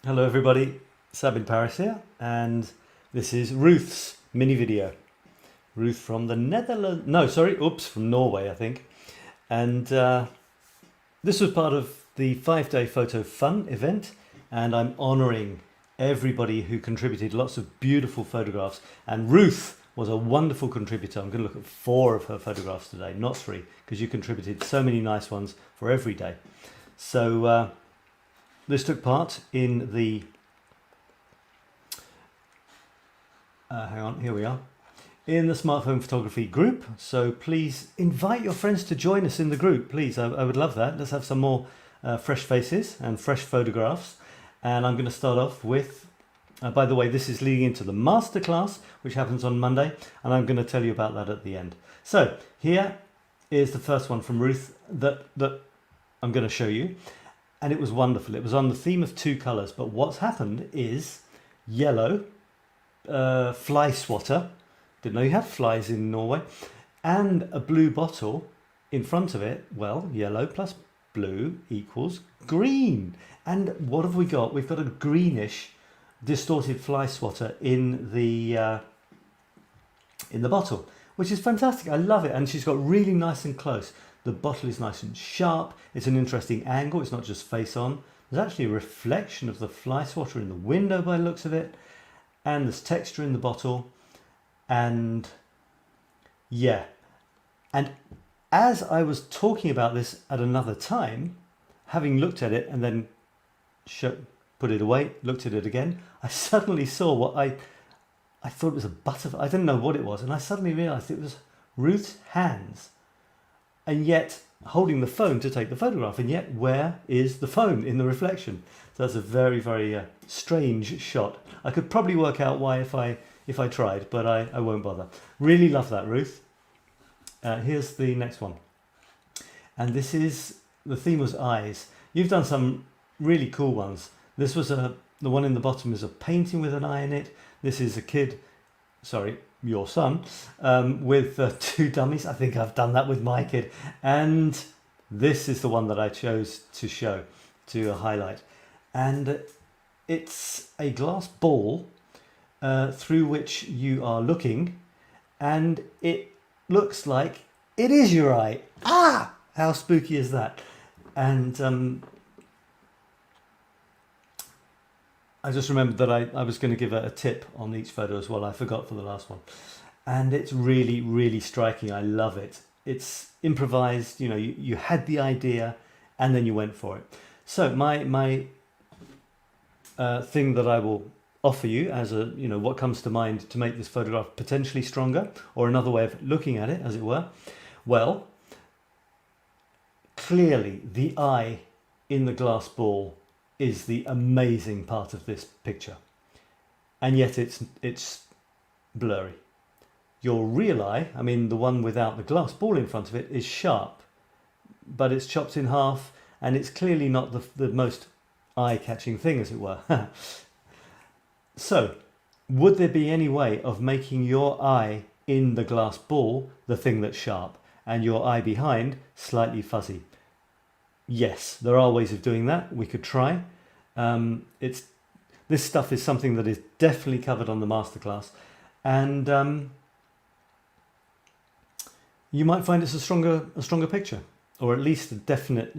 Hello everybody, 𝗀𝗏𝗂𝗧𝗏 here, and this is Ruth's mini video. Ruth from the Netherlands, from Norway I think. And this was part of the 5-day photo fun event, and I'm honouring everybody who contributed lots of beautiful photographs, and Ruth was a wonderful contributor. I'm going to look at 4 of her photographs today, not 3, because you contributed so many nice ones for every day. So this took part in the, here we are, in the smartphone photography group. So please invite your friends to join us in the group, please. I would love that. Let's have some more fresh faces and fresh photographs. And I'm going to start off with, by the way, this is leading into the masterclass, which happens on Monday, and I'm going to tell you about that at the end. So here is the first one from Ruth that I'm going to show you. And it was wonderful. It was on the theme of 2 colours, but what's happened is yellow, fly swatter, didn't know you have flies in Norway, and a blue bottle in front of it. Well, yellow plus blue equals green. And what have we got? We've got a greenish distorted fly swatter in the bottle, which is fantastic. I love it. And she's got really nice and close. The bottle is nice and sharp. It's an interesting angle. It's not just face on. There's actually a reflection of the fly swatter in the window by the looks of it. And there's texture in the bottle. And yeah. And as I was talking about this at another time, having looked at it and then put it away, looked at it again, I suddenly saw what I thought it was a butterfly. I didn't know what it was. And I suddenly realised it was Ruth's hands. And yet holding the phone to take the photograph, and yet where is the phone in the reflection? So that's a very, very strange shot. I could probably work out why if I tried, but I won't bother. Really love that, Ruth. Here's the next one, and this is, the theme was eyes. You've done some really cool ones. This was the one in the bottom is a painting with an eye in it. This is a kid, sorry, your son, with 2 dummies. I think I've done that with my kid. And this is the one that I chose to show, to highlight. And it's a glass ball through which you are looking, and it looks like it is your eye. Ah! How spooky is that? And I just remembered that I was going to give a tip on each photo as well. I forgot for the last one. And it's really, really striking. I love it. It's improvised. You know, you had the idea and then you went for it. So my thing that I will offer you as what comes to mind to make this photograph potentially stronger, or another way of looking at it, as it were. Well, clearly the eye in the glass ball is the amazing part of this picture, and yet it's blurry. Your real eye, I mean the one without the glass ball in front of it, is sharp, but it's chopped in half, and it's clearly not the most eye-catching thing, as it were. So would there be any way of making your eye in the glass ball the thing that's sharp and your eye behind slightly fuzzy? Yes, there are ways of doing that. We could try. This stuff is something that is definitely covered on the masterclass, and you might find it's a stronger picture, or at least a definite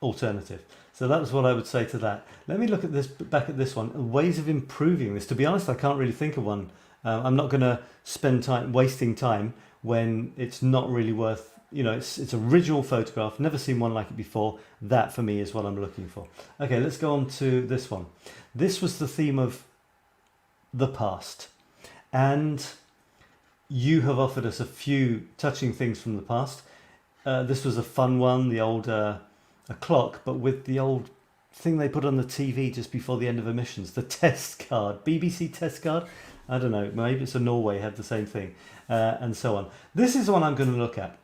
alternative. So that was what I would say to that. Let me look at this, back at this one, ways of improving this. To be honest, I can't really think of one. I'm not going to spend time wasting time when it's not really worth. It's original photograph, never seen one like it before. That for me is what I'm looking for. Okay, let's go on to this one. This was the theme of the past, and you have offered us a few touching things from the past. This was a fun one, the old a clock, but with the old thing they put on the TV just before the end of emissions, the test card, BBC test card. I don't know, maybe it's a Norway had the same thing, and so on. This is the one I'm going to look at.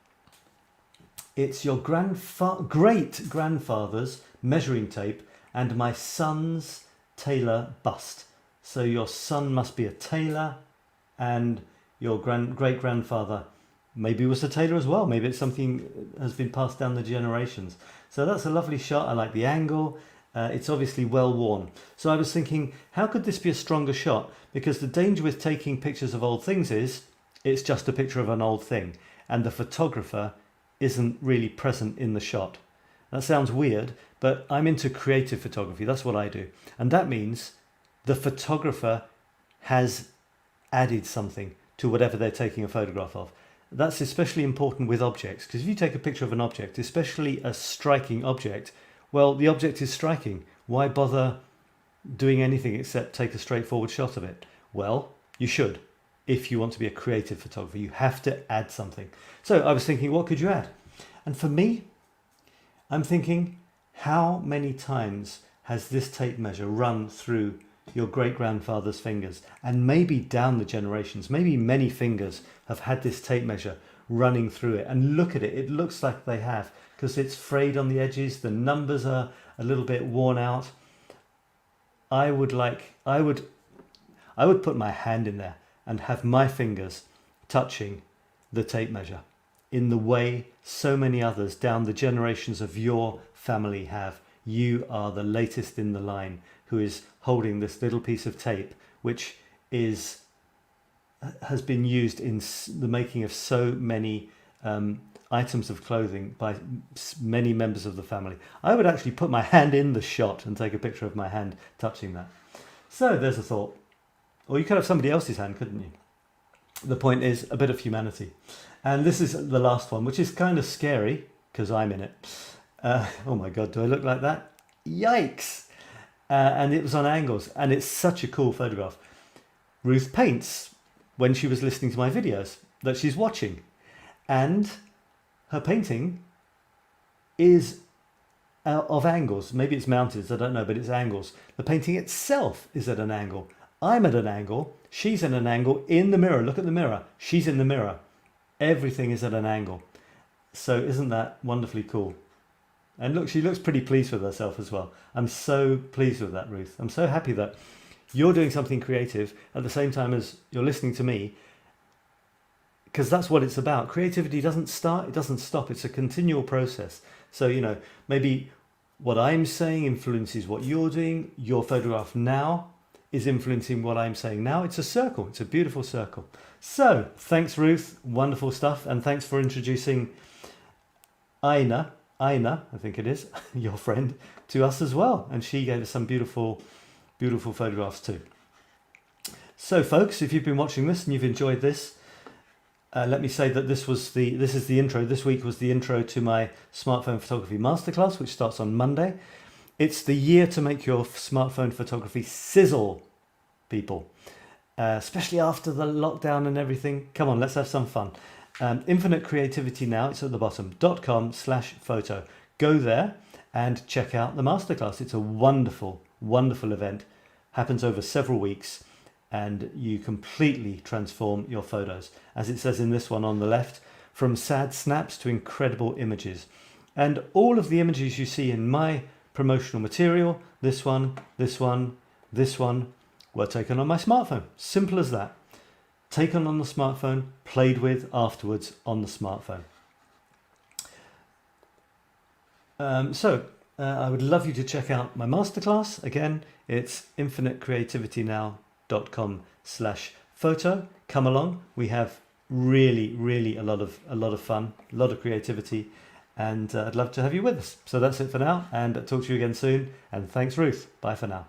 It's your great-grandfather's measuring tape and my son's tailor bust. So your son must be a tailor, and your great-grandfather maybe was a tailor as well. Maybe it's something that has been passed down the generations. So that's a lovely shot. I like the angle, It's obviously well worn. So I was thinking, how could this be a stronger shot? Because the danger with taking pictures of old things is it's just a picture of an old thing and the photographer isn't really present in the shot. That sounds weird, but I'm into creative photography. That's what I do. And that means the photographer has added something to whatever they're taking a photograph of. That's especially important with objects, because if you take a picture of an object, especially a striking object, well, the object is striking. Why bother doing anything except take a straightforward shot of it? Well, you should. If you want to be a creative photographer, you have to add something. So I was thinking, what could you add? And for me, I'm thinking, how many times has this tape measure run through your great-grandfather's fingers and maybe down the generations? Maybe many fingers have had this tape measure running through it, and look at it, it looks like they have, because it's frayed on the edges, the numbers are a little bit worn out. I would put my hand in there and have my fingers touching the tape measure in the way so many others down the generations of your family have. You are the latest in the line who is holding this little piece of tape, which has been used in the making of so many items of clothing by many members of the family. I would actually put my hand in the shot and take a picture of my hand touching that. So there's a thought. Or you could have somebody else's hand, couldn't you? The point is a bit of humanity. And this is the last one, which is kind of scary because I'm in it. Oh my God, do I look like that? Yikes! And it was on angles, and it's such a cool photograph. Ruth paints when she was listening to my videos that she's watching, and her painting is of angles. Maybe it's mounted, I don't know, but it's angles. The painting itself is at an angle. I'm at an angle, she's at an angle in the mirror. Look at the mirror, she's in the mirror. Everything is at an angle. So isn't that wonderfully cool? And look, she looks pretty pleased with herself as well. I'm so pleased with that, Ruth. I'm so happy that you're doing something creative at the same time as you're listening to me, because that's what it's about. Creativity doesn't start, it doesn't stop. It's a continual process. So, you know, maybe what I'm saying influences what you're doing. Your photograph now is influencing what I'm saying now. It's a circle. It's a beautiful circle. So thanks, Ruth. Wonderful stuff. And thanks for introducing Aina, I think it is, your friend, to us as well. And she gave us some beautiful, beautiful photographs too. So folks, if you've been watching this and you've enjoyed this, let me say that this is the intro. This week was the intro to my smartphone photography masterclass, which starts on Monday. It's the year to make your smartphone photography sizzle, people. Especially after the lockdown and everything. Come on, let's have some fun. Infinite Creativity Now, it's at the bottom, .com/photo. Go there and check out the masterclass. It's a wonderful, wonderful event. Happens over several weeks, and you completely transform your photos. As it says in this one on the left, from sad snaps to incredible images. And all of the images you see in my promotional material, this one, this one, this one, were taken on my smartphone. Simple as that. Taken on the smartphone, played with afterwards on the smartphone. I would love you to check out my masterclass. Again, it's infinitecreativity.now.com/photo. Come along. We have really a lot of fun, a lot of creativity, and I'd love to have you with us. So that's it for now, and I'll talk to you again soon. And thanks, Ruth. Bye for now.